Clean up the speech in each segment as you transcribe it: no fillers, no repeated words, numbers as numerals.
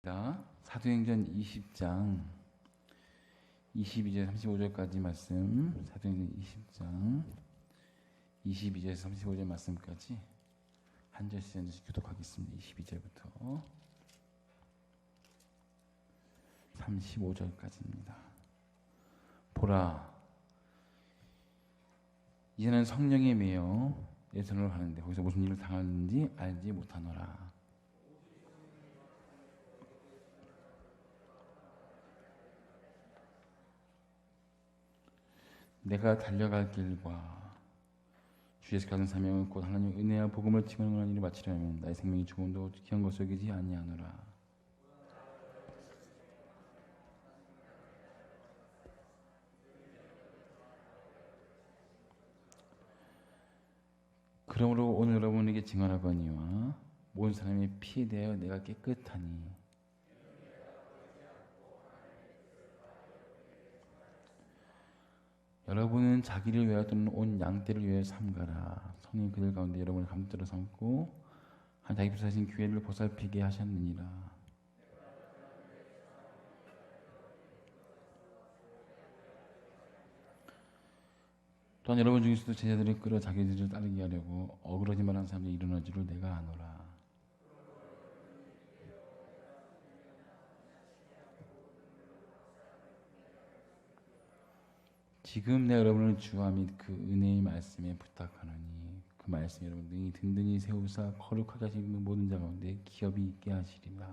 사도행전 20장 22절 35절까지 말씀, 사도행전 20장 22절에서 35절 말씀까지 한 절씩 한 절씩 교독하겠습니다. 22절부터 35절까지입니다. 보라, 이제는 성령에 매여 예루살렘으로 가는데 거기서 무슨 일을 당하는지 알지 못하노라. 내가 달려갈 길과 주 예수 가진 사명은 곧 하나님의 은혜와 복음을 증언하는 일을 마치려면 나의 생명이 조금도 귀한 것을 여기지 아니하노라. 그러므로 오늘 여러분에게 증언하거니와 모든 사람의 피에 대하여 내가 깨끗하니 여러분은 자기를 위하여 또는 온 양떼를 위하여 삼가라. 성령 그들 가운데 여러분을 감독자로 삼고 한 자기 필요하신 기회를 보살피게 하셨느니라. 또한 여러분 중에서도 제자들을 끌어 자기들을 따르게 하려고 어그러지 말한 사람들이 일어날 줄을 내가 아노라. 지금 내가 여러분을 주와 및 그 은혜의 말씀에 부탁하노니 그 말씀이 여러분 능히 든든히 세우사 거룩하게 하시는 모든 자 가운데 기업이 있게 하시리라.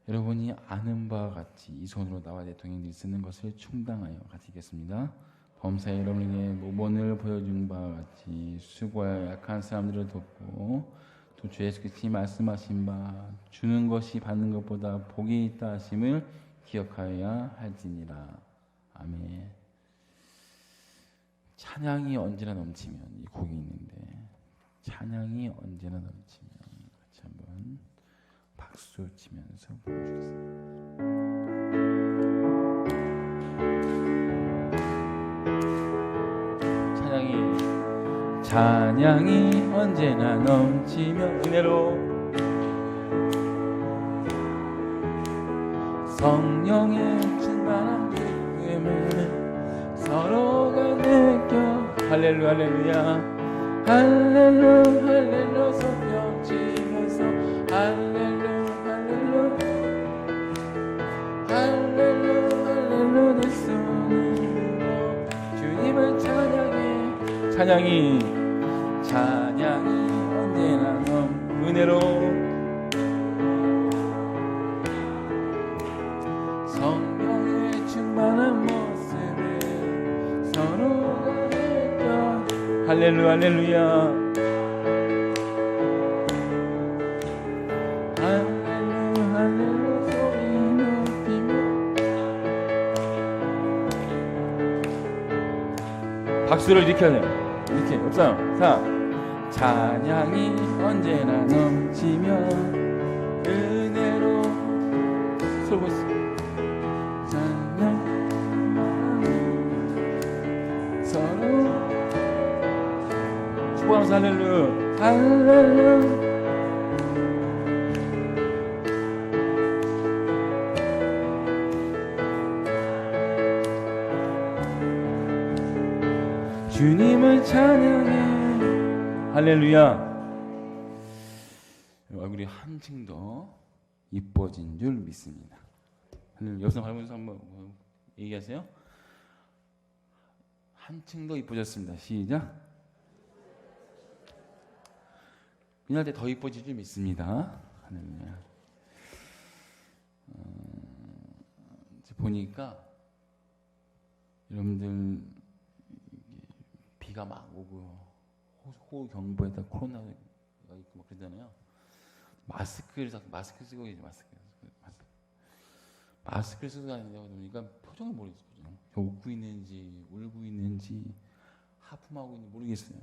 여러분이 아는 바와 같이 이 손으로 나와 내 동행들이 쓰는 것을 충당하여 같이 읽겠습니다. 범사에 여러분에게 모본을 보여준 바와 같이 수고하여 약한 사람들을 돕고 또 주 예수 그리스도의 말씀하신 바 주는 것이 받는 것보다 복이 있다 하심을 기억하여야 할지니라. 아멘. 찬양이 언제나 넘치면, 이 곡이 있는데 찬양이 언제나 넘치면 같이 한번 박수 치면서 불러주겠습니다. 찬양이 언제나 넘치면 은혜로 성령의 충만한 기쁨을 서로가 느껴 할렐루야 할렐루야 할렐루야 할렐루야 성령 치면서 할렐루야 할렐루야 할렐루야 할렐루야 내 손으로 주님을 찬양이 언제나 은혜로 성령의 충만한 모습을 서로가 느껴 할렐루야 할렐루야 할렐루야 할렐루야 소리 높이며 박수를 이렇게 하네요. 이렇게 옥상 자 찬양이 언제나 넘치며 은혜로 솔고 있어. 찬양 서로 축복하면서 할렐루야 할렐루야 주님을 찬양해 할렐루야. 얼굴이 한층 더 이뻐진 줄 믿습니다. 여기서 할머니서 한번 얘기하세요. 한층 더 이뻐졌습니다. 시작. 그날 때 더 이뻐질 줄 믿습니다. 할렐루야. 보니까 여러분들 비가 막 오고 호우경보에다 코로나가 있고 막 그러잖아요. 마스크를 쓰고 계세요. 마스크를 쓰고 다니다 보니까 표정을 모르겠어요. 웃고 있는지 울고 있는지 하품하고 있는지 모르겠어요.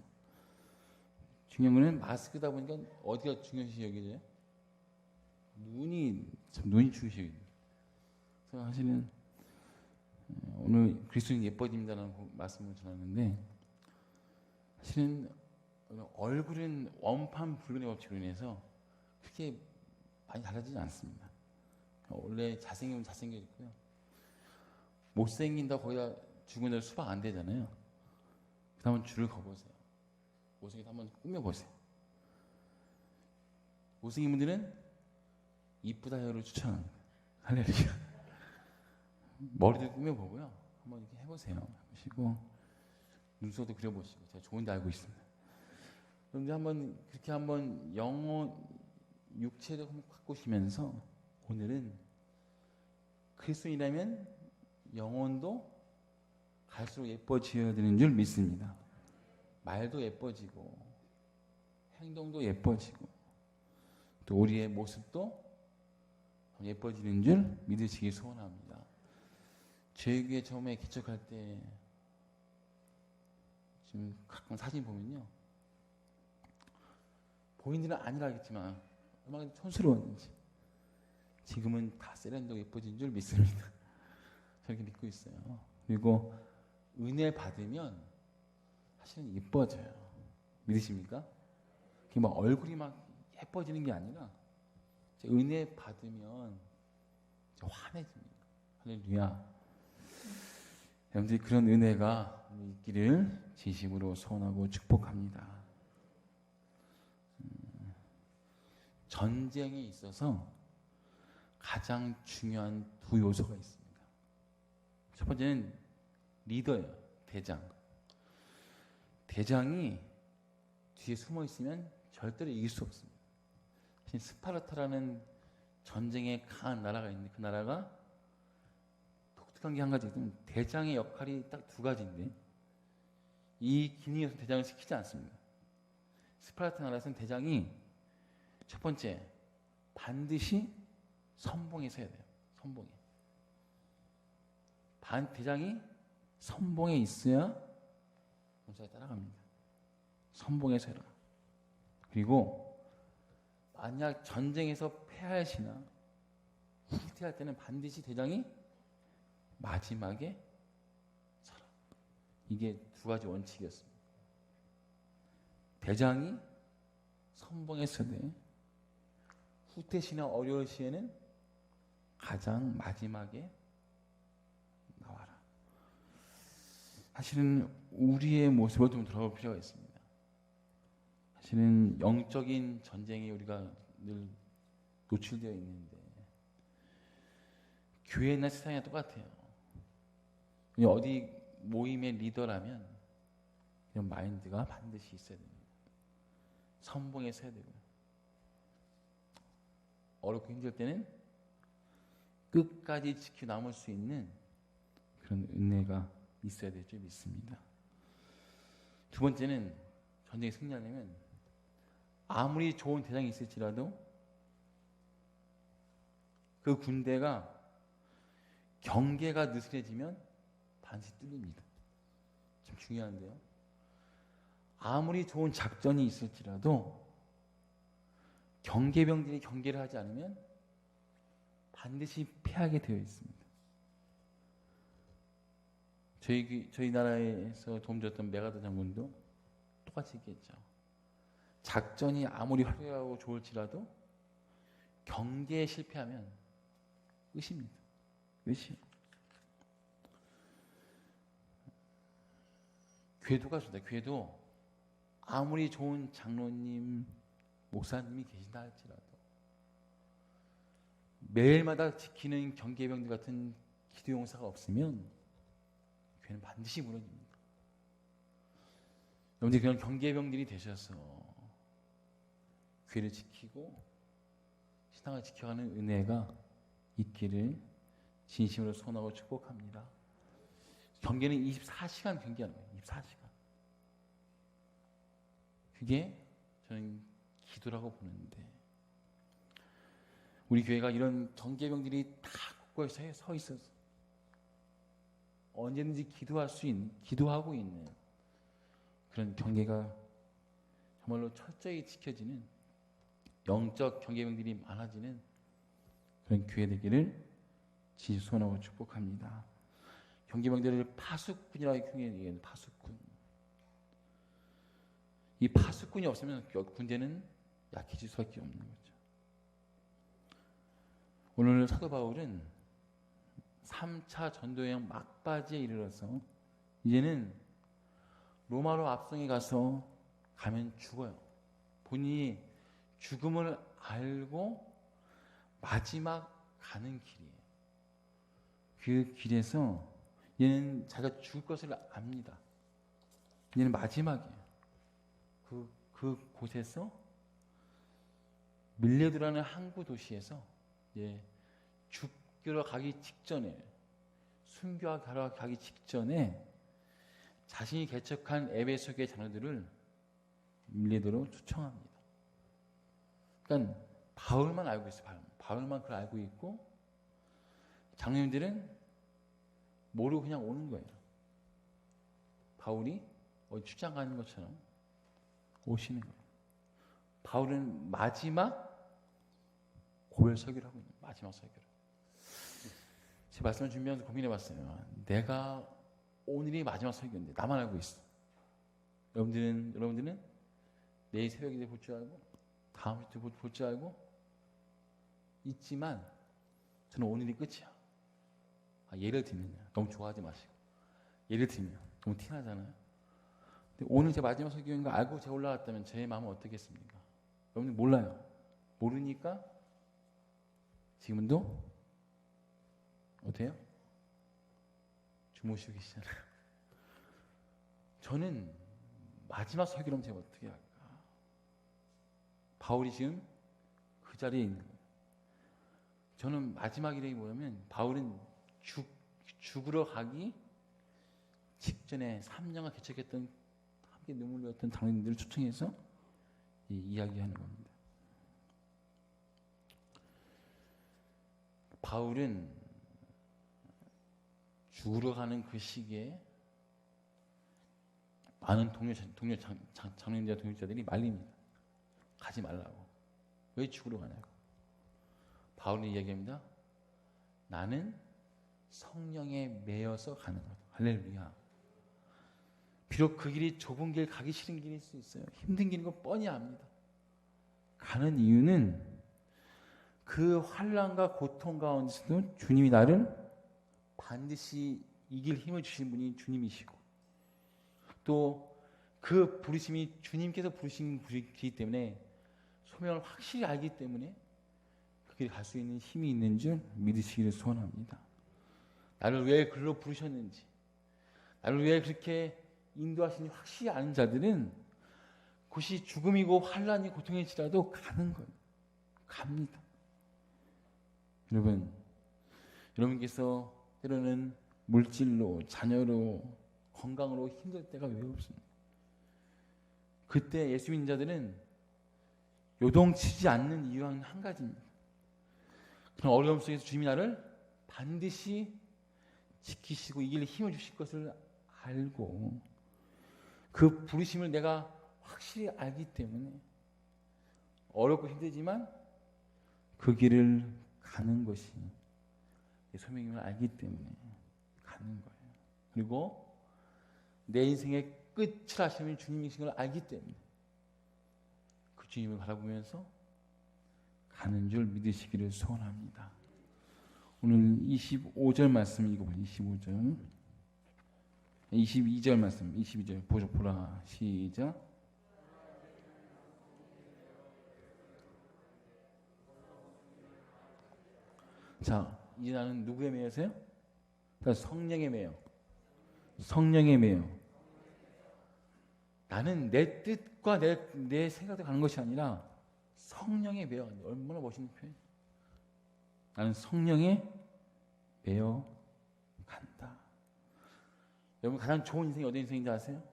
중요한 거는 마스크다 보니까 어디가 중요시 여기죠? 눈이 중요시 여기죠. 그래서 사실은 오늘 그리스도인 예뻐집니다라는 말씀을 전하는데 사실은 얼굴은 원판 불근의 법칙으로 인해서 크게 많이 달라지지 않습니다. 원래 잘생기면 잘생겨있고요. 못생긴다고 거기다 죽은 데 수박 안 되잖아요. 그 다음은 줄을 거보세요. 못생긴 한번 꾸며보세요. 못생긴 분들은 이쁘다 헤어를 추천합니다. 할렐루야. 머리도 꾸며보고요. 한번 이렇게 해보세요. 해보시고 눈썹도 그려보시고 제가 좋은 데 알고 있습니다. 그런데 한번 그렇게 한번 영혼 육체도 한번 바꾸시면서 오늘은 그리스도인이라면 영혼도 갈수록 예뻐져야 되는 줄 믿습니다. 말도 예뻐지고 행동도 예뻐지고 또 우리의 모습도 예뻐지는 줄 믿으시기 소원합니다. 저희 교회 처음에 개척할 때 지금 가끔 사진 보면요. 본인들은 아니라겠지만 얼마나 촌스러웠는지 지금은 다 세련되고 예뻐진 줄 믿습니다. 저렇게 믿고 있어요. 그리고 은혜 받으면 사실은 예뻐져요. 믿으십니까? 그게 막 얼굴이 막 예뻐지는 게 아니라 은혜 받으면 환해집니다. 할렐루야. 여러분들이 그런 은혜가 있기를 진심으로 소원하고 축복합니다. 전쟁에 있어서 가장 중요한 두 요소가 있습니다. 첫 번째는 리더예요. 대장. 대장이 뒤에 숨어 있으면 절대로 이길 수 없습니다. 스파르타라는 전쟁에 강한 나라가 있는데 그 나라가 독특한 게 한 가지 있으면 대장의 역할이 딱 두 가지인데 이 기능에서 대장을 시키지 않습니다. 스파르타 나라에서는 대장이 첫 번째 반드시 선봉에 서야 돼요. 선봉에. 대장이 선봉에 있어야 군사에 따라갑니다. 선봉에 서라. 그리고 만약 전쟁에서 패하시나 후퇴할 때는 반드시 대장이 마지막에 서라. 이게 두 가지 원칙이었습니다. 대장이 선봉에 서되 후퇴시나 어려울 시에는 가장 마지막에 나와라. 사실은 우리의 모습을 좀 돌아볼 필요가 있습니다. 사실은 영적인 전쟁에 우리가 늘 노출되어 있는데 교회나 세상이랑 똑같아요. 어디 모임의 리더라면 이런 마인드가 반드시 있어야 됩니다. 선봉에 서야 되고요. 어렵고 힘들 때는 끝까지 지켜 남을 수 있는 그런 은혜가 있어야 될 줄 믿습니다. 두 번째는 전쟁에 승리하려면 아무리 좋은 대장이 있을지라도 그 군대가 경계가 느슨해지면 반드시 뚫립니다. 참 중요한데요. 아무리 좋은 작전이 있을지라도 경계병들이 경계를 하지 않으면 반드시 패하게 되어 있습니다. 저희 나라에서 도움 줬던 메가더 장군도 똑같이 얘기했죠. 작전이 아무리 화려하고 좋을지라도 경계에 실패하면 의심입니다. 의심. 궤도가 그렇습니다. 궤도 아무리 좋은 장로님, 목사님이 계신다 할지라도 매일마다 지키는 경계병들 같은 기도용사가 없으면 교회는 반드시 무너집니다. 여러분들 그런 경계병들이 되셔서 교회를 지키고 신앙을 지켜가는 은혜가 있기를 진심으로 소원하고 축복합니다. 경계는 24시간 경계하는 거예요. 24시간. 그게 저는 기도라고 보는데 우리 교회가 이런 경계병들이 다 곳곳에 서 있어서 언제든지 기도할 수 있는, 기도하고 있는 그런 경계가 정말로 철저히 지켜지는 영적 경계병들이 많아지는 그런 교회 되기를 진심 소원하고 축복합니다. 경계병들을 파수꾼이라고 얘기하는 파수꾼. 이 파수꾼 석군이 없으면 군대는 약해질 수밖에 없는 거죠. 오늘 사도 바울은 3차 전도여행 막바지에 이르러서 이제는 로마로 압송해 가면 죽어요. 본인이 죽음을 알고 마지막 가는 길이에요. 그 길에서 얘는 자기가 죽을 것을 압니다. 얘는 마지막이에요. 그 곳에서 밀레도라는 항구 도시에서 죽으러 가기 직전에, 순교하러 가기 직전에 자신이 개척한 에베소 교회 자녀들을 밀레도로 초청합니다. 그러니까 바울만 알고 있어요. 바울만 그걸 알고 있고 장로님들은 모르고 그냥 오는 거예요. 바울이 어디 출장 가는 것처럼 오시는 거예요. 바울은 마지막 고별 설교를 하고 있는 거예요. 마지막 설교를. 제 말씀을 준비하면서 고민해봤어요. 내가 오늘이 마지막 설교인데 나만 알고 있어. 여러분들은 내일 새벽에 볼 줄 알고 다음 주에 볼 줄 알고 있지만 저는 오늘이 끝이야. 예를 들면 너무 좋아하지 마시고 예를 들면 너무 티나잖아요. 근데 오늘 제 마지막 설교인 거 알고 제가 올라갔다면 제 마음은 어떻겠습니까? 여러분들 몰라요. 모르니까 지금도 어때요? 주무시고 계시잖아요. 저는 마지막 설교라면 제가 어떻게 할까? 바울이 지금 그 자리에 있는 거예요. 저는 마지막이라기 뭐냐면 바울은 죽으러 가기 직전에 3년간 개척했던 함께 눈물 흘렸던 장로님들을 초청해서 이야기하는 겁니다. 바울은 죽으러 가는 그 시기에 많은 장로님들과 동료자들이 말립니다. 가지 말라고. 왜 죽으러 가냐고. 바울은 이야기합니다. 나는 성령에 매여서 가는 거다. 할렐루야. 비록 그 길이 좁은 길, 가기 싫은 길일 수 있어요. 힘든 길인 거 뻔히 압니다. 가는 이유는 그 환난과 고통 가운데서도 주님이 나를 반드시 이길 힘을 주신 분이 주님이시고 또 그 부르심이 주님께서 부르신 분이기 때문에 소명을 확실히 알기 때문에 그 길을 갈 수 있는 힘이 있는 줄 믿으시기를 소원합니다. 나를 왜 글로 부르셨는지, 나를 왜 그렇게 인도하시는지 확실히 아는 자들은 그것이 죽음이고 환난이 고통일지라도 가는 거예요. 갑니다. 여러분께서 때로는 물질로, 자녀로, 건강으로 힘들 때가 왜 없습니까? 그때 예수 믿는 자들은 요동치지 않는 이유는 한 가지입니다. 그런 어려움 속에서 주님이 나를 반드시 지키시고 이길 힘을 주실 것을 알고 그 부르심을 내가 확실히 알기 때문에 어렵고 힘들지만 그 길을 가는 것이 내 소명임을 알기 때문에 가는 거예요. 그리고 내 인생의 끝을 하시는 주님이신 걸 알기 때문에 그 주님을 바라보면서 가는 줄 믿으시기를 소원합니다. 오늘 25절 말씀 읽어보세요. 25절 22절 말씀 22절 보라 시작. 자, 이제 나는 누구에 매여서요? 성령에 매여. 성령에 매여. 나는 내 뜻과 내 생각대로 가는 것이 아니라 성령에 매여. 얼마나 멋있는 표현. 나는 성령에 매여 간다. 여러분 가장 좋은 인생이 어떤 인생인지 아세요?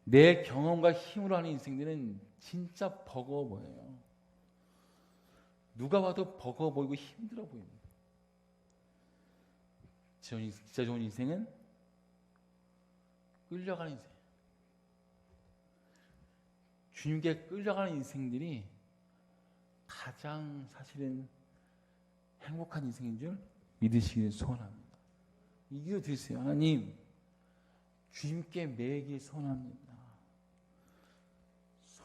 내 경험과 힘으로 하는 인생들은 진짜 버거워 보여요. 누가 봐도 버거워 보이고 힘들어 보입니다. 진짜 좋은 인생은 끌려가는 인생. 주님께 끌려가는 인생들이 가장 사실은 행복한 인생인 줄 믿으시길 소원합니다. 이 기도 드리세요. 하나님, 주님께 매이길 소원합니다.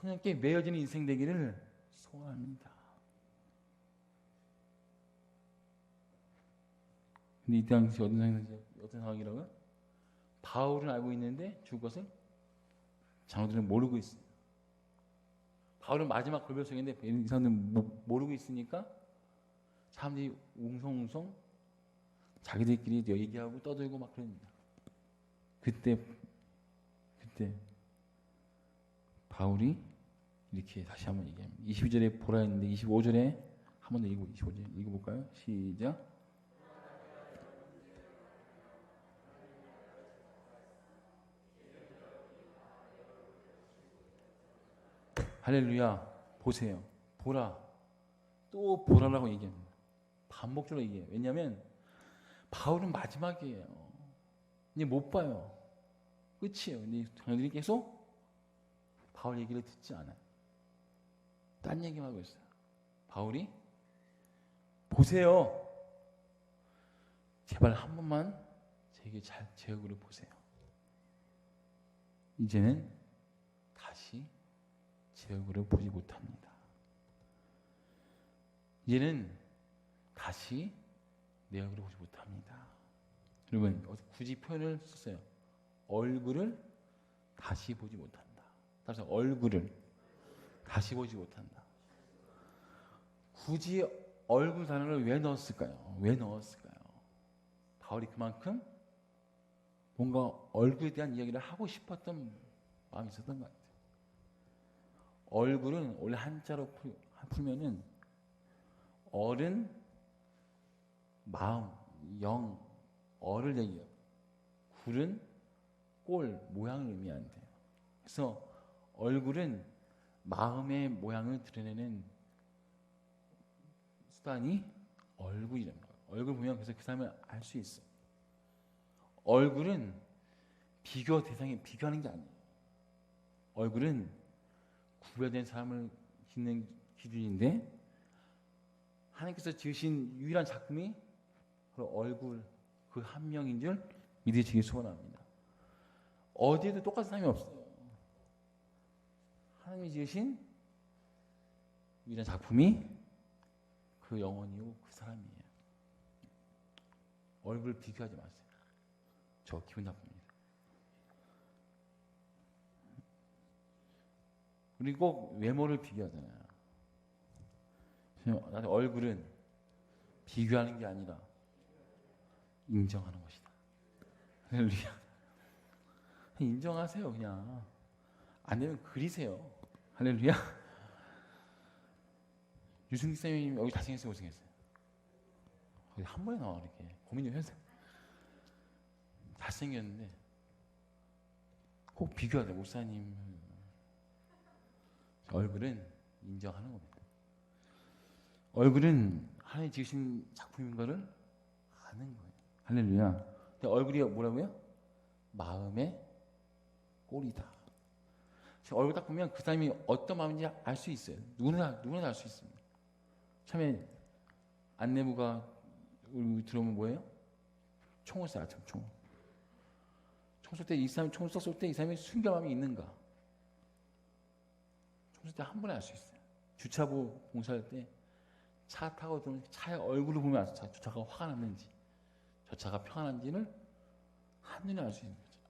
성령께 매여지는 인생 되기를 소원합니다. 근데 이 당시 어떤 상황이라고요? 바울은 알고 있는데 죽을 것을 장로들은 모르고 있어요. 바울은 마지막 골별성인데 이 사람들은 모르고 있으니까 사람들이 웅성웅성 자기들끼리 얘기하고 떠들고 막 그럽니다. 그때 바울이 이렇게 다시 한번 얘기합니다. 22절에 보라 했는데 25절에 한 번 더 25절 읽어볼까요? 시작. 할렐루야. 보세요. 보라. 또 보라라고 얘기합니다. 반복적으로 얘기해요. 왜냐하면 바울은 마지막이에요. 이제 못 봐요. 끝이에요. 근데 저희들이 계속 바울 얘기를 듣지 않아요. 딴 얘기만 하고 있어요. 바울이 보세요. 제발 한 번만 제게 제 얼굴을 보세요. 이제는 다시 제 얼굴을 보지 못합니다. 이제는 다시 내 얼굴을 보지 못합니다. 여러분 굳이 표현을 썼어요. 얼굴을 다시 보지 못한다. 따라서 얼굴을 다시 보지 못한다. 굳이 얼굴 단어를 왜 넣었을까요? 왜 넣었을까요? 바울이 그만큼 뭔가 얼굴에 대한 이야기를 하고 싶었던 마음이 있었던 것 같아요. 얼굴은 원래 한자로 풀면은 얼은 마음, 영, 얼을 얘기해요. 굴은 꼴, 모양을 의미한대요. 그래서 얼굴은 마음의 모양을 드러내는 수단이 얼굴이랍니다. 얼굴 보면 그래서 그 사람을 알 수 있어요. 얼굴은 비교 대상에 비교하는 게 아니에요. 얼굴은 구별된 사람을 짓는 기준인데 하나님께서 지으신 유일한 작품이 바로 얼굴 그 한 명인 줄 믿으시기 소원합니다. 어디에도 똑같은 사람이 없어요. 하나님이 지으신 유일한 작품이 그 영혼이고 그 사람이에요. 얼굴 비교하지 마세요. 저 기분 나쁩니다. 그리고 외모를 비교하잖아요. 나는 얼굴은 비교하는 게 아니라 인정하는 것이다. 할렐루야. 인정하세요. 그냥 안 되면 그리세요. 할렐루야. 유승기 쌤이 여기 잘생겼어요, 못생겼어요? 거기 한 번에 나와 이렇게 고민 좀 해주세요. 잘생겼는데 꼭 비교하세요. 목사님 얼굴은 인정하는 겁니다. 얼굴은 하나님 지으신 작품인 거를 아는 거예요. 할렐루야. 근데 얼굴이 뭐라고요? 마음의 꼴이다. 얼굴 딱 보면 그 사람이 어떤 마음인지 알 수 있어요. 누구나 알 수 있습니다. 처음에 안내부가 들어오면 뭐예요? 총을 쏴요. 총 쏠 때 이 사람이 총을 쐈을 때 이 사람이 순결함이 있는가? 총 쏠 때 한 번에 알 수 있어요. 주차부 공사할 때 차 타고 들어오면 차의 얼굴을 보면 알 수 있어요. 저 차가 화가 났는지 저 차가 평안한지를 한눈에 알 수 있는 거죠.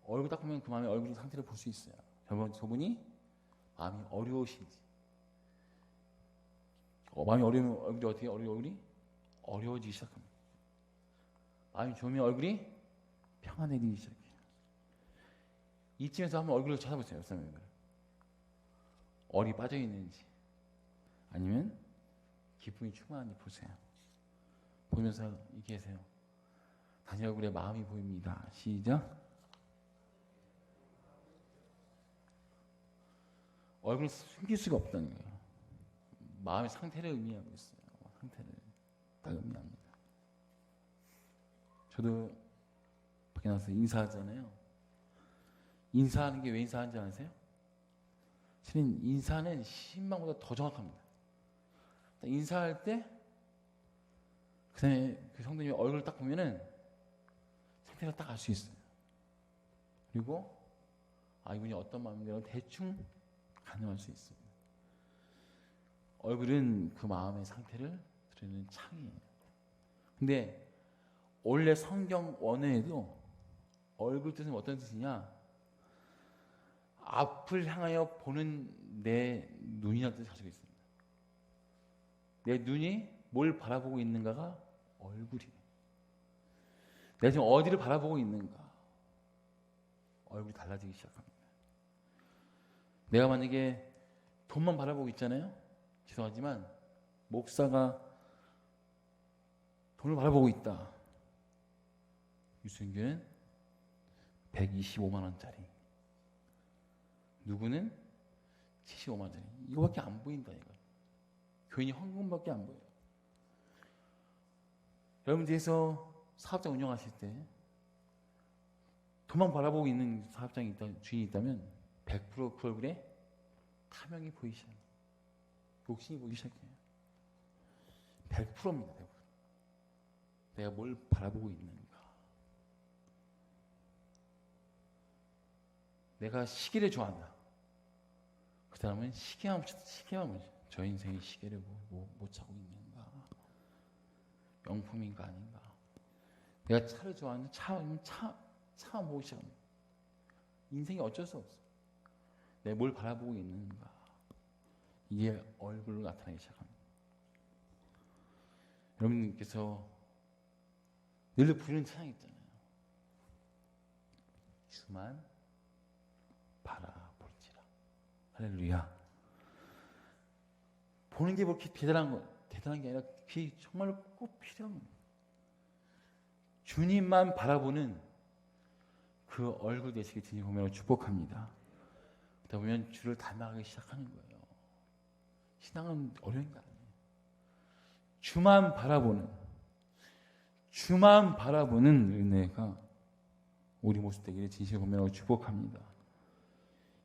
얼굴 딱 보면 그 마음의 얼굴 상태를 볼 수 있어요. 저분이 마음이 어려우신지. 마음이 어려우면 얼굴이 어떻게 얼굴이 어려워지기 시작합니다. 마음이 좋으면 얼굴이 평안해지기 시작해요. 이쯤에서 한번 얼굴을 찾아보세요. 얼이 빠져 있는지 아니면 기쁨이 충만한지 보세요. 보면서 얘기하세요. 당신 얼굴에 마음이 보입니다. 시작. 얼굴을 숨길 수가 없다는 거예요. 마음의 상태를 의미하고 있어요. 상태를 딱 의미합니다. 저도 밖에 나가서 인사하잖아요. 인사하는 게 왜 인사하는지 아세요? 실은 인사는 신방보다 더 정확합니다. 인사할 때 그 사람의 그 성도님의 얼굴을 딱 보면은 상태를 딱 알 수 있어요. 그리고 이분이 어떤 마음인가 대충 가늠할 수 있습니다. 얼굴은 그 마음의 상태를 드러내는 창이에요. 근데 원래 성경 원어에도 얼굴 뜻은 어떤 뜻이냐? 앞을 향하여 보는 내 눈이라는 뜻을 가지고 있습니다. 내 눈이 뭘 바라보고 있는가가 얼굴이에요. 내가 지금 어디를 바라보고 있는가? 얼굴이 달라지기 시작합니다. 내가 만약에 돈만 바라보고 있잖아요. 죄송하지만 목사가 돈을 바라보고 있다. 유승규는 125만 원짜리, 누구는 75만 원짜리. 이거밖에 안 보인다 이거. 교인이 헌금밖에 안 보여요. 여러분들께서 사업장 운영하실 때 돈만 바라보고 있는 사업장이 있다, 주인이 있다면 100% 그 얼굴에 탐욕이 보이기 시작해요. 욕심이 보이기 시작해요. 100%입니다. 100%. 내가 뭘 바라보고 있는가. 내가 시계를 좋아한다. 그 사람은 시계만 보죠. 저 인생의 시계를 못 차고 있는가. 명품인가 아닌가. 내가 차를 좋아하는 차만 보기 시작합니다. 인생이 어쩔 수 없어요. 내가 뭘 바라보고 있는가. 이게 얼굴로 나타나기 시작합니다. 여러분께서 늘 부르는 찬양 있잖아요. 주만 바라볼지라. 할렐루야. 보는 게 그렇게 대단한 게 아니라 그게 정말로 꼭 필요한 겁니다. 주님만 바라보는 그 얼굴 되시길 주님 보면 축복합니다. 그러다 보면 주를 닮아가기 시작하는 거예요. 신앙은 어려운 게 아니에요. 주만 바라보는 은혜가 우리 모습 되기를 진실로 보면 축복합니다.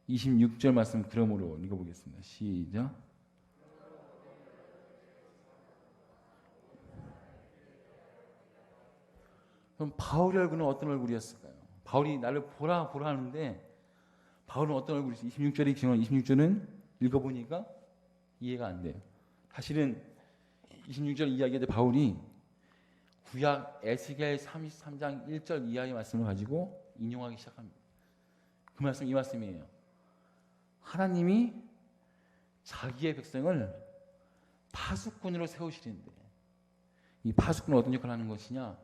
26절 말씀 그러므로 읽어보겠습니다. 시작. 그럼 바울의 얼굴은 어떤 얼굴이었을까요? 바울이 나를 보라 하는데 바울은 어떤 얼굴이었어요? 26절은 읽어보니까 이해가 안 돼요. 사실은 26절 이야기할 때 바울이 구약 에스겔 33장 1절 이하의 말씀을 가지고 인용하기 시작합니다. 그 말씀 이 말씀이에요. 하나님이 자기의 백성을 파수꾼으로 세우시는데 이 파수꾼은 어떤 역할을 하는 것이냐?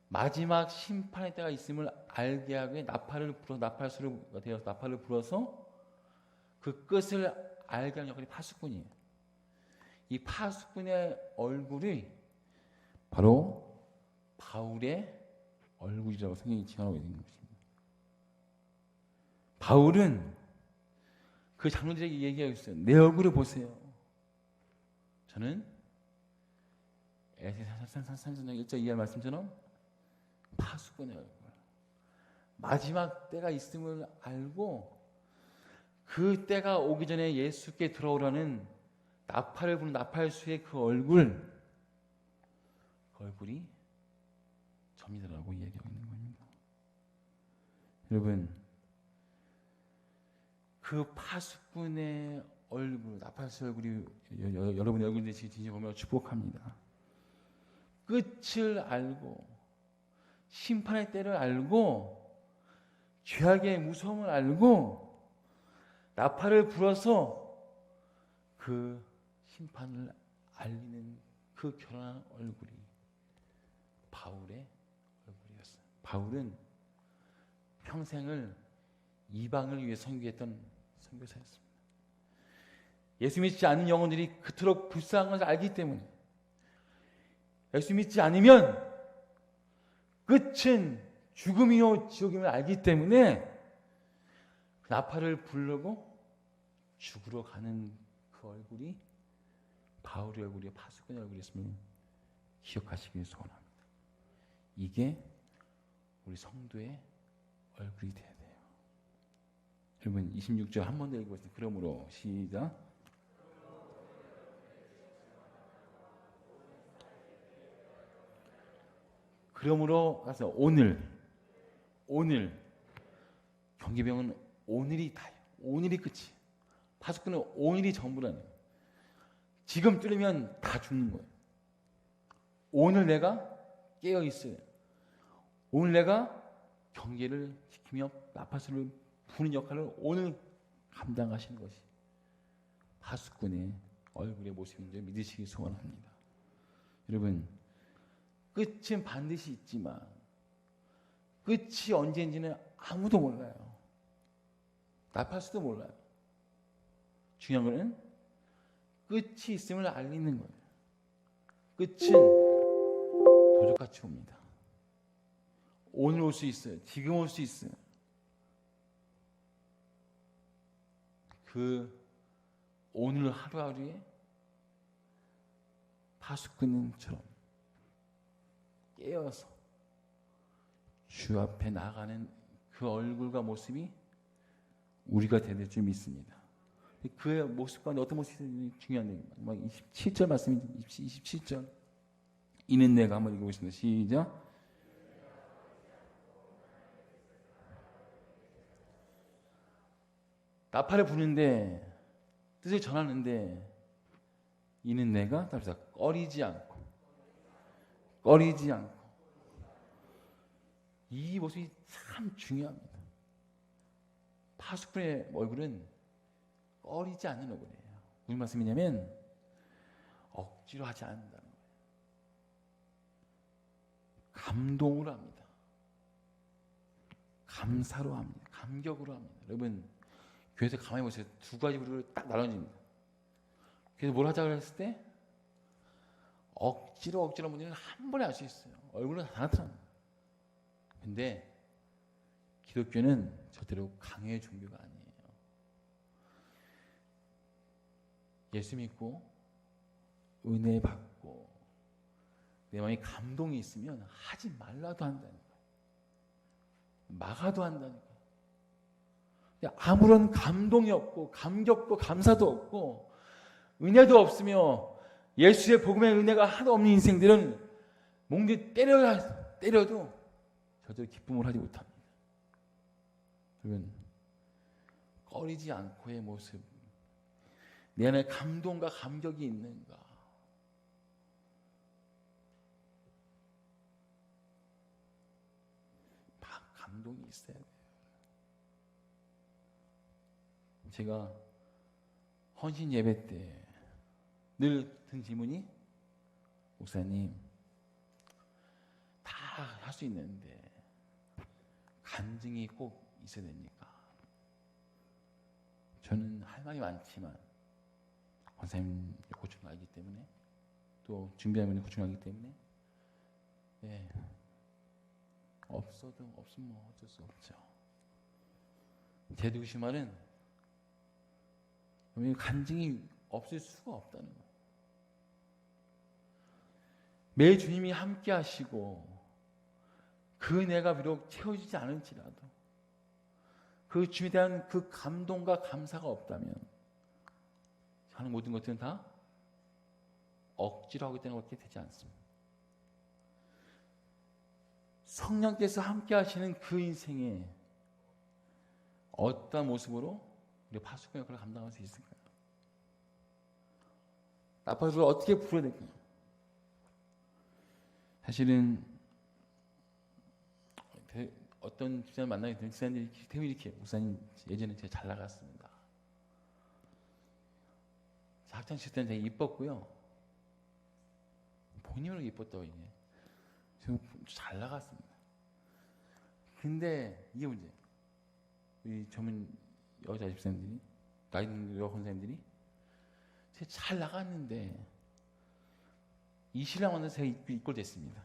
마지막 심판의 때가 있음을 알게 하게 나팔수가 되어서 나팔을 불어서 그 끝을 알게 하는 역할이 파수꾼이에요. 이 파수꾼의 얼굴이 바로 바울의 얼굴이라고 성경이 칭하고 있는 것입니다. 바울은 그 장로들에게 얘기하고 있어요. 내 얼굴을 보세요. 저는 에스겔 33장 1절 이하의 말씀처럼 파수꾼의 얼굴, 마지막 때가 있음을 알고 그 때가 오기 전에 예수께 들어오라는 나팔을 부는 나팔수의 그 얼굴이 접니다라고 이야기하고 있는 겁니다. 여러분, 그 파수꾼의 얼굴, 나팔수의 얼굴이 여러분의 얼굴 되시기 진심 보며 축복합니다. 끝을 알고 심판의 때를 알고 죄악의 무서움을 알고 나팔을 불어서 그 심판을 알리는 그 결혼한 얼굴이 바울의 얼굴이었어요. 바울은 평생을 이방을 위해 선교했던 선교사였습니다. 예수 믿지 않는 영혼들이 그토록 불쌍한 것을 알기 때문에 예수 믿지 않으면 끝은 죽음이요 지옥임을 알기 때문에 그 나팔을 부르고 죽으러 가는 그 얼굴이 바울의 얼굴이요 파수꾼의 얼굴이었음을 기억하시길 소원합니다. 이게 우리 성도의 얼굴이 돼야 돼요. 여러분 26절 한 번 더 읽어보세요. 그러므로 시작. 그러므로 가서 오늘 경기병은 오늘이 다예요. 오늘이 끝이에요. 파수꾼은 오늘이 전부라는 거예요. 지금 뚫리면 다 죽는 거예요. 오늘 내가 깨어 있어요. 오늘 내가 경계를 지키며 나팔소를 부는 역할을 오늘 감당하시는 것이 파수꾼의 얼굴의 모습인 줄 믿으시기 소원합니다. 여러분, 끝은 반드시 있지만 끝이 언제인지는 아무도 몰라요. 나팔수도 몰라요. 중요한 것은 끝이 있음을 알리는 거예요. 끝은 도적같이 옵니다. 오늘 올 수 있어요. 지금 올 수 있어요. 그 오늘 하루하루에 파수꾼처럼 깨어서 주 앞에 나가는 그 얼굴과 모습이 우리가 될 줄 믿습니다. 그의 모습과 어떤 모습이 중요한데 27절 말씀이 27절 이는 내가 한번 읽어보겠습니다. 시작. 나팔을 부는데 뜻을 전하는데 이는 내가 답시다. 꺼리지 않고 이 모습이 참 중요합니다. 파수꾼의 얼굴은 꺼리지 않는 얼굴이에요. 무슨 말씀이냐면 억지로 하지 않는다는 거예요. 감동으로 합니다. 감사로 합니다. 감격으로 합니다. 여러분, 교회에서 가만히 보세요. 두 가지 부류로 딱 나눠집니다. 그래서 뭘 하자고 했을 때 억지로 문제는 한 번에 알 수 있어요. 얼굴은 다 나타납니다. 근데 기독교는 절대로 강요의 종교가 아니에요. 예수 믿고 은혜 받고 내 마음에 감동이 있으면 하지 말라도 한다는 거예요. 막아도 한다는 거예요. 아무런 감동이 없고 감격도 감사도 없고 은혜도 없으며 예수의 복음의 은혜가 하나도 없는 인생들은 몽디 때려도 절대로 기쁨을 하지 못합니다. 여러분, 꺼리지 않고의 모습, 내 안에 감동과 감격이 있는가? 감동이 있어야 돼요. 제가 헌신 예배 때 늘 든 질문이 목사님 다 할 수 있는데 간증이 꼭 있어야 됩니까? 저는 할 말이 많지만 권사님 고충을 알기 때문에 또 준비하는 고충을 알기 때문에 네, 없으면 뭐 어쩔 수 없죠. 제 누구신 말은 간증이 없을 수가 없다는 거예요. 매 주님이 함께 하시고 그 은혜가 비록 채워지지 않을지라도 그 주님에 대한 그 감동과 감사가 없다면 하는 모든 것들은 다 억지로 하기 때문에 그렇게 되지 않습니다. 성령께서 함께 하시는 그 인생에 어떤 모습으로 우리 파수꾼 역할을 감당할 수 있을까요? 나팔을 어떻게 불어야 될까요? 사실은 어떤 집사님 만나게 되면 집사님들이 이렇게 목사님 예전에 제가 잘 나갔습니다. 학창시절 때는 되게 이뻤고요. 본인으로 이뻤다고 이게 잘 나갔습니다. 근데 이게 문제예요. 우리 전문 여자 집사님들이 나이 있는 여자 권사님들이 제가 잘 나갔는데 이 신랑 만나서 제가 이꼴됐습니다.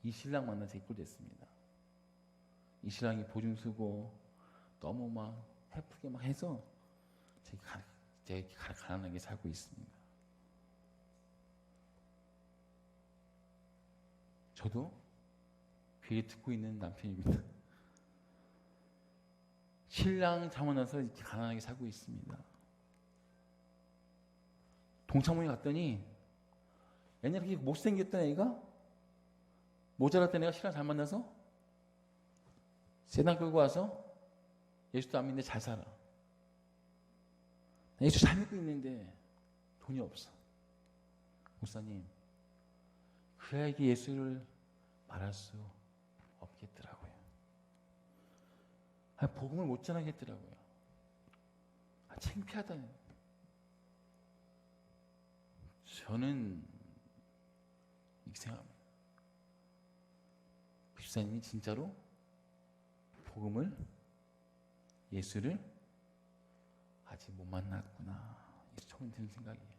이 신랑 만나서 이꼴됐습니다. 이 신랑이 보증 쓰고 너무 막 해프게 막 해서 제가 가난하게 살고 있습니다. 저도 그 얘기 듣고 있는 남편입니다. 신랑 잘 만나서 이렇게 가난하게 살고 있습니다. 동창회에 갔더니 옛날에 그렇게 못생겼던 애가 모자랐던 애가 신랑 잘 만나서 세상 끌고 와서 예수도 안 믿는데 잘 살아. 예수 잘 믿고 있는데 돈이 없어. 목사님, 그 아이에게 예수를 말할 수 없겠더라고요. 복음을 못 전하겠더라고요. 창피하다. 저는 이렇게 생각합니다. 집사님이 진짜로 복음을, 예수를 아직 못 만났구나. 이게 처음 드는 생각이에요.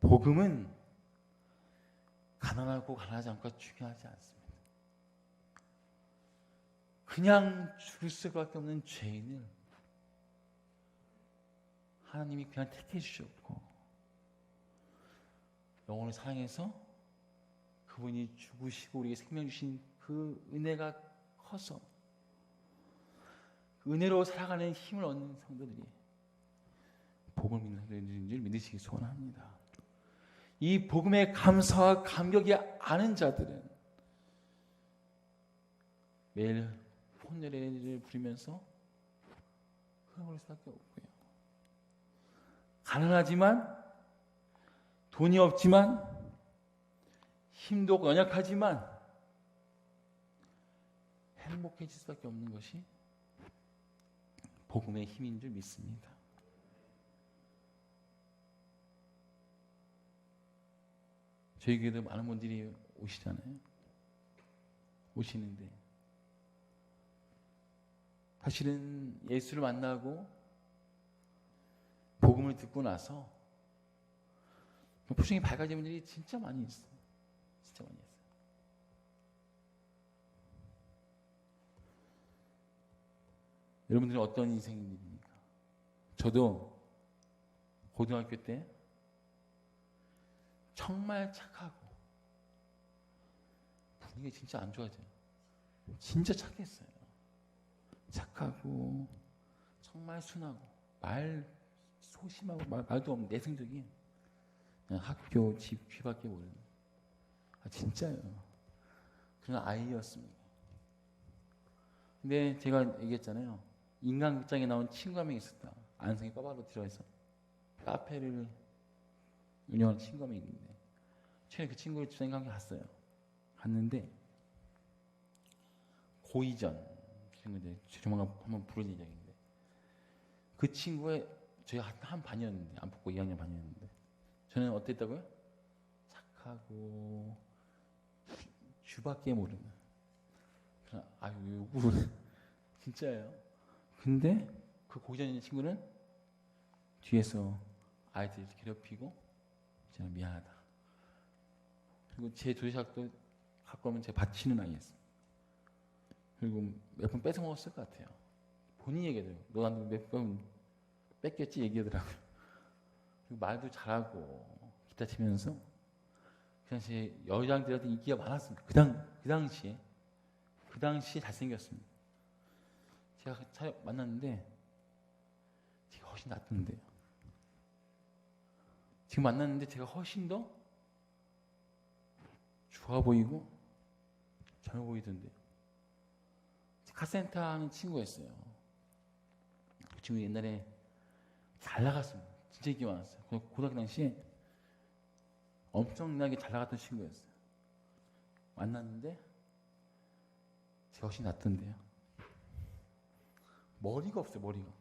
복음은 가난하고 가난하지 않고 중요하지 않습니다. 그냥 죽을 수밖에 없는 죄인을 하나님이 그냥 택해 주셨고 영혼을 사랑해서 그분이 죽으시고 우리에게 생명 주신 그 은혜가 커서 그 은혜로 살아가는 힘을 얻는 성도들이 복음을 믿는 성도들인 줄 믿으시기 소원합니다. 이 복음에 감사와 감격이 아는 자들은 매일 혼례를 부리면서 흘러볼 수밖에 없고요. 가난하지만, 돈이 없지만, 힘도 없고 연약하지만 행복해질 수밖에 없는 것이 복음의 힘인 줄 믿습니다. 저희 교회도 많은 분들이 오시잖아요. 오시는데 사실은 예수를 만나고 복음을 듣고 나서 표정이 밝아진 분들이 진짜 많이 있어요. 진짜 많이 있어요. 여러분들은 어떤 인생입니까? 저도 고등학교 때 정말 착하고 분위기가 진짜 안 좋아져요. 진짜 착했어요. 착하고 정말 순하고 말 소심하고 말도 없는 내성적인 그냥 학교 집 귀밖에 모르는 진짜요. 그런 아이였습니다. 근데 제가 얘기했잖아요. 인간극장에 나온 친구 한 명 있었다. 안성이 빠바로 들어가서 카페를 운영하는 친구 한 명 있는데 최근에 그 친구를 주장관계 갔어요. 갔는데 고이전 친구들 조만간 한번 부를 예정인데 그 친구의 저희가 한 반이었는데 안 붙고 2학년 반이었는데 저는 어땠다고요? 착하고 주밖에 모르는 아유 요구를 진짜예요. 근데 그 고이전 친구는 뒤에서 아이들 괴롭히고 저는 미안하다. 그리고 제 도시락도 갖고 오면 제가 바치는 아이였어요. 그리고 몇 번 뺏어 먹었을 것 같아요. 본인이 얘기하더라고요. 너 나한테 몇 번 뺏겼지 얘기하더라고요. 그리고 말도 잘하고 기타 치면서 그 당시에 여자들한테 인기가 많았습니다. 그 당시에 잘생겼습니다. 제가 만났는데 제가 훨씬 낫던데요. 지금 만났는데 제가 훨씬 더 좋아 보이고 젊어 보이던데요. 카센터 하는 친구였어요. 그 친구 옛날에 잘 나갔습니다. 진짜 인기 많았어요. 고등학교 당시에 엄청나게 잘 나갔던 친구였어요. 만났는데 제가 훨씬 낫던데요. 머리가 없어요. 머리가.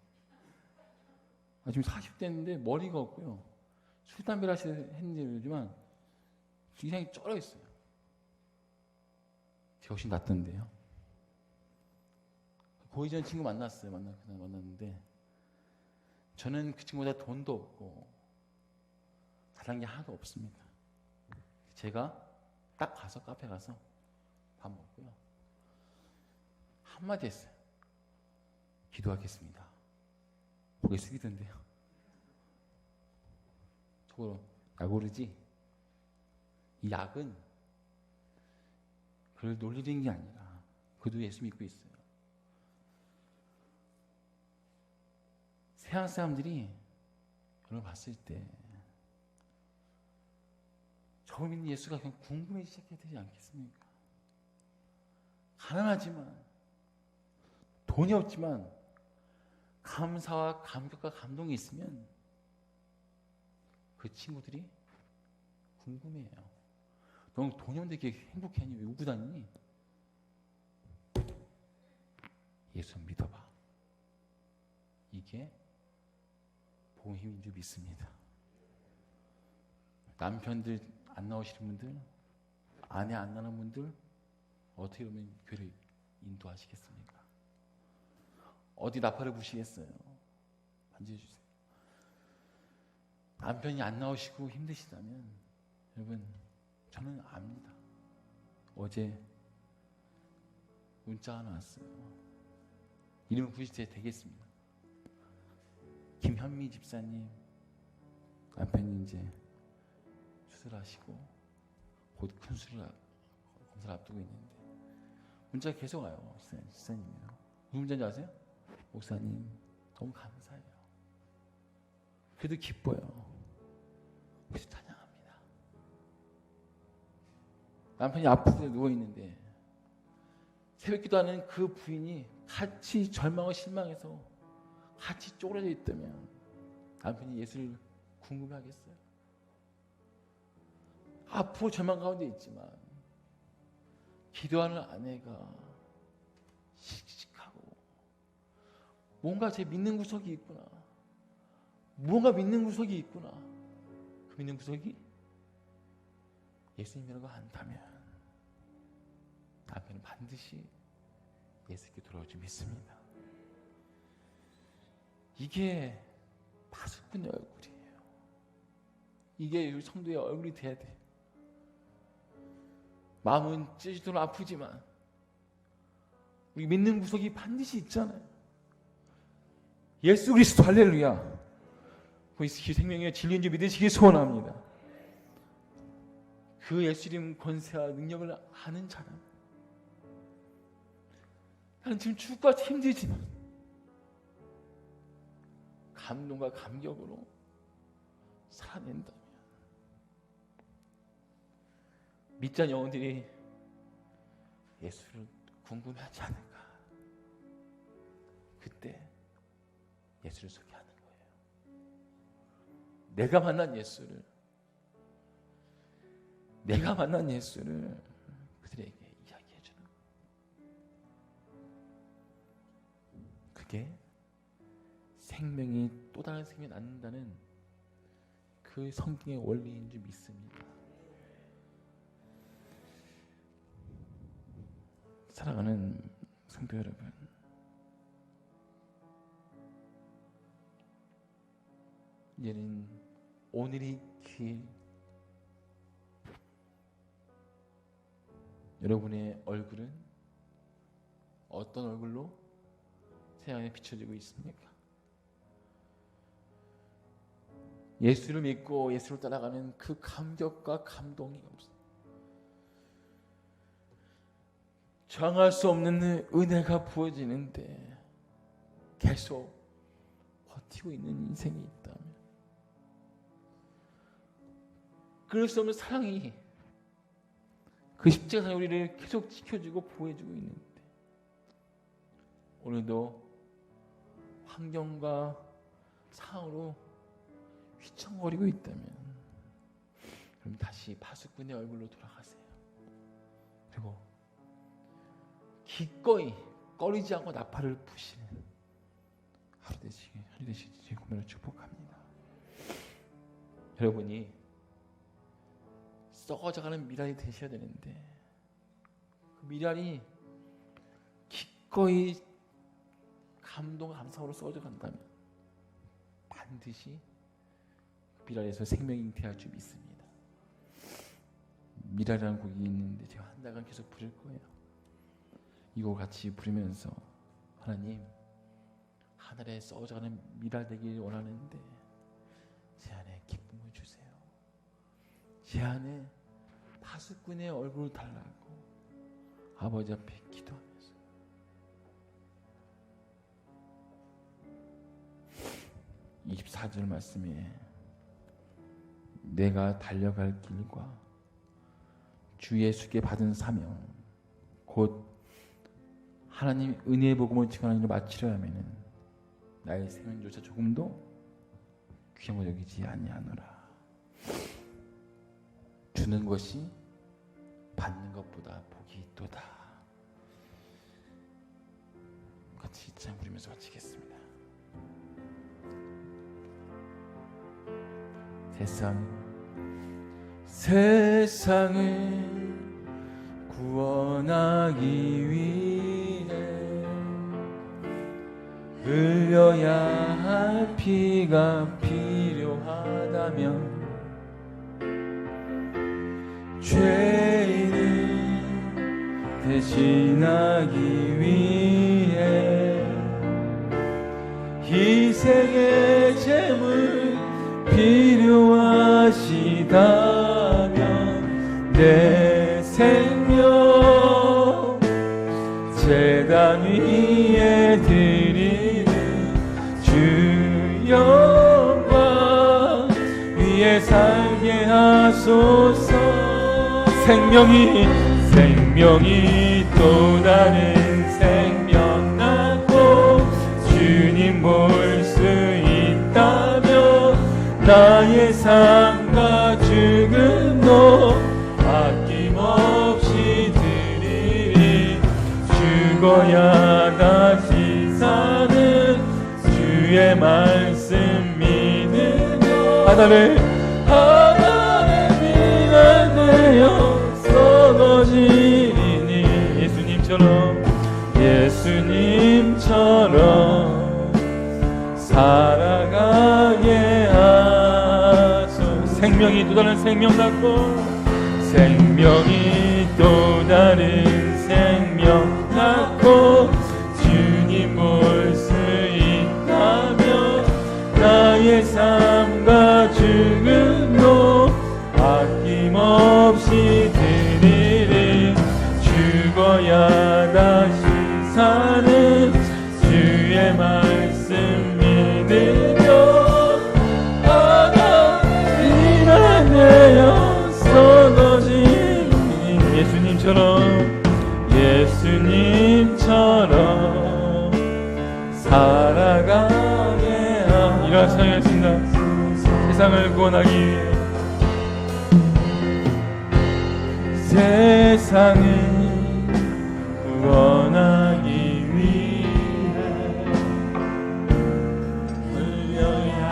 지금 40대인데 머리가 없고요. 술, 담배를 했는지 모르지만 이상이 쩔어 있어요. 제가 훨씬 낫던데요. 고이전 친구 만났는데 저는 그 친구보다 돈도 없고 잘한 게 하나도 없습니다. 제가 딱 가서 카페 가서 밥 먹고요. 한마디 했어요. 기도하겠습니다. 고개 숙이던데요. 저거 약 오르지? 이 약은 그를 놀리는 게 아니라 그도 예수 믿고 있어요. 세상 사람들이 여러분 봤을 때 저 믿는 예수가 그냥 궁금해지게 되지 않겠습니까? 가난하지만 돈이 없지만 감사와 감격과 감동이 있으면 그 친구들이 궁금해요. 너 돈이 없는데 이렇게 행복해하니? 왜 울고 다니니? 예수 믿어봐. 이게 복음인 줄 믿습니다. 남편들 안 나오시는 분들, 아내 안 나는 분들 어떻게 보면 교회를 인도하시겠습니까? 어디 나팔을 부시겠어요? 만져주세요. 남편이 안 나오시고 힘드시다면 여러분 저는 압니다. 어제 문자 하나 왔어요. 이름 부르실 때 되겠습니다. 김현미 집사님 남편이 이제 수술하시고 곧 큰 수술을 검사를 앞두고 있는데 문자가 계속 와요. 집사님이요. 무슨 문자인지 아세요? 목사님 너무 감사해요. 그래도 기뻐요. 그래서 찬양합니다. 남편이 아프게 누워있는데 새벽 기도하는 그 부인이 같이 절망하고 실망해서 같이 쪼그라져 있다면 남편이 예수를 궁금해하겠어요? 아프고 절망 가운데 있지만 기도하는 아내가 씩씩하고 뭔가 제 믿는 구석이 있구나. 무언가 믿는 구석이 있구나. 그 믿는 구석이 예수님이라고 한다면 남편은 반드시 예수께 돌아올 줄 믿습니다. 이게 파수꾼의 얼굴이에요. 이게 우리 성도의 얼굴이 돼야 돼요. 마음은 찢어지도록 아프지만 우리 믿는 구석이 반드시 있잖아요. 예수 그리스도 할렐루야. 그 생명의 진리인 줄 믿으시기 소원합니다. 그 예수 이름 권세와 능력을 아는 자는 나는 지금 죽을 것 같아 힘들지만 감동과 감격으로 살아낸다면 믿지 않는 영혼들이 예수를 궁금해하지 않을까. 그때 예수를 소개하는 거예요. 내가 만난 예수를 그들에게 이야기해 주는 거예요. 그게 생명이 또 다른 생명이 낳는다는 그 성경의 원리인 줄 믿습니다. 사랑하는 성도 여러분, 이제는 오늘이 기회, 여러분의 얼굴은 어떤 얼굴로 세상에 비춰지고 있습니까? 예수를 믿고 예수를 따라가는 그 감격과 감동이 없어요. 저항할 수 없는 은혜가 부어지는데 계속 버티고 있는 인생이 있다면, 그럴 수 없는 사랑이 그 십자가 우리를 계속 지켜주고 보호해주고 있는데 오늘도 환경과 상황으로 휘청거리고 있다면 그럼 다시 파수꾼의 얼굴로 돌아가세요. 그리고 기꺼이 꺼리지 않고 나팔을 부시는 하루 되시기 제 고민을 축복합니다. 여러분이 썩어져가는 미랄이 되셔야 되는데 그 미랄이 기꺼이 감동 감사로 썩어져 간다면 반드시 그 미랄에서 생명이 잉태할 줄 믿습니다. 미랄이라는 곡이 있는데 제가 한 달간 계속 부를 거예요. 이거 같이 부르면서 하나님, 하늘에 썩어져가는 미랄 되길 원하는데 제 안에 기쁨을 주세요. 제 안에 파수꾼의 얼굴을 달라고 아버지 앞에 기도하면서 24절 말씀에 내가 달려갈 길과 주 예수께 받은 사명 곧 하나님 은혜의 복음을 증언하는 일을 마치려 하면은 나의 생명조차 조금도 귀한 여기지 아니하노라. 주는 것이 받는 것보다 복이 있도다. 같이 참 부르면서 마치겠습니다. 세상을 구원하기 위해 흘려야 할 피가 필요하다면 죄인을 대신하기 위해 희생의 제물 필요하시다면 내 생명 제단 위에 드리는 주 영광 위에 살게 하소서. 생명이 또 다른 생명 낳고 주님 볼 수 있다면 나의 삶과 죽음도 아낌없이 드리리. 죽어야 다시 사는 주의 말씀 믿으며 하나를 미안해요 썩어지리니 예수님처럼 살아가게 하소서. 생명이 또 다른 생명 낳고 생명이 또 다른 생명 낳고 주님 볼 수 있다면 나의 삶과 죽음도 아낌없이 드리리. 죽어야 다시 사는 주의 말씀 믿으며 인하여 쏟아지니 예수님처럼 살아가게 하소서. 일어나겠습니다. 세상을 구원하기 위해 세상을 구원하기 위해 흘려야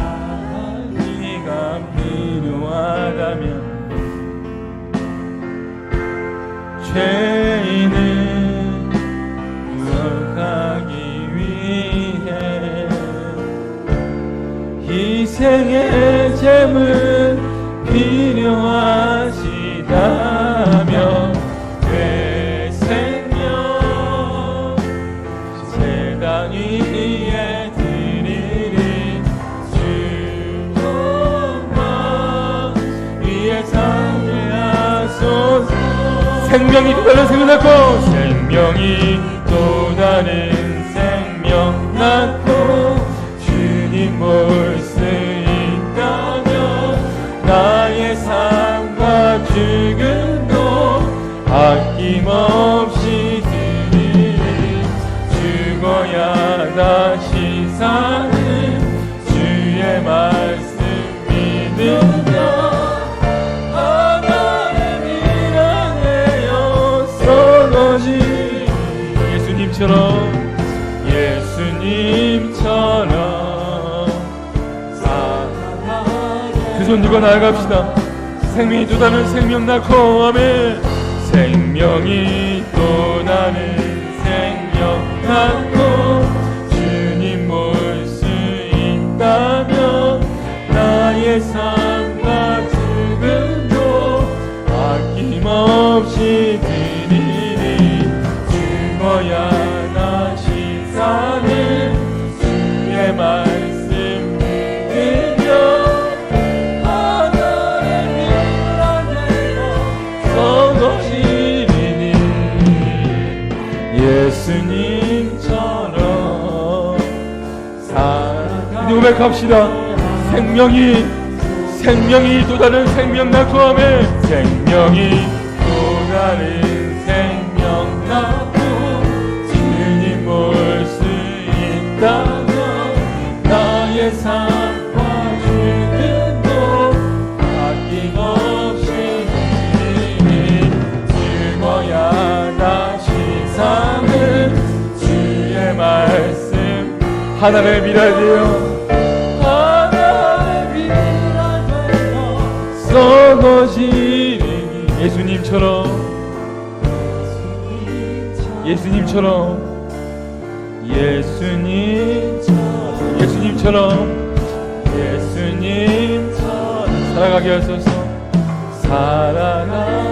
할 피가 필요하다면 죄인을 구원하기 위해 희생의 제물 필요하시다면 내 생명 제단 위에 드리리. 주 영광 위에 살게 하소서. 생명이 또 다른 생명 낳고 생명이 또 다른 생명 낳고 주님 볼 수 있다면 나의 삶과 죽음도 아낌없이 드리리. 죽어야 다시 사는 주의 말씀 믿으며 예수님처럼 살아가게. 그 손 들고 나아갑시다. 생명이 또 다른 생명 낳고 아멘. 생명이 또 다른 생명 낳고 주님 볼 수 있다면 나의 삶과 죽음도 아낌없이 드리리. 죽어야 다시 사는 주의 말씀 믿으며 하늘의 빛나네요 썩어지리니 예수님처럼 살아가. 이제 고백합시다. 생명이 또 다른 생명 낳고 하면 생명이 또 다른 생명 낳고 주님 삶과 죽음도 아낌없이 즐거야 다시 사는 주의 말씀 하나를 믿어야 돼요. 하나를 믿어야 돼요. 썩어지니 예수님처럼 예수님처럼 살아가게 하소서. 살아가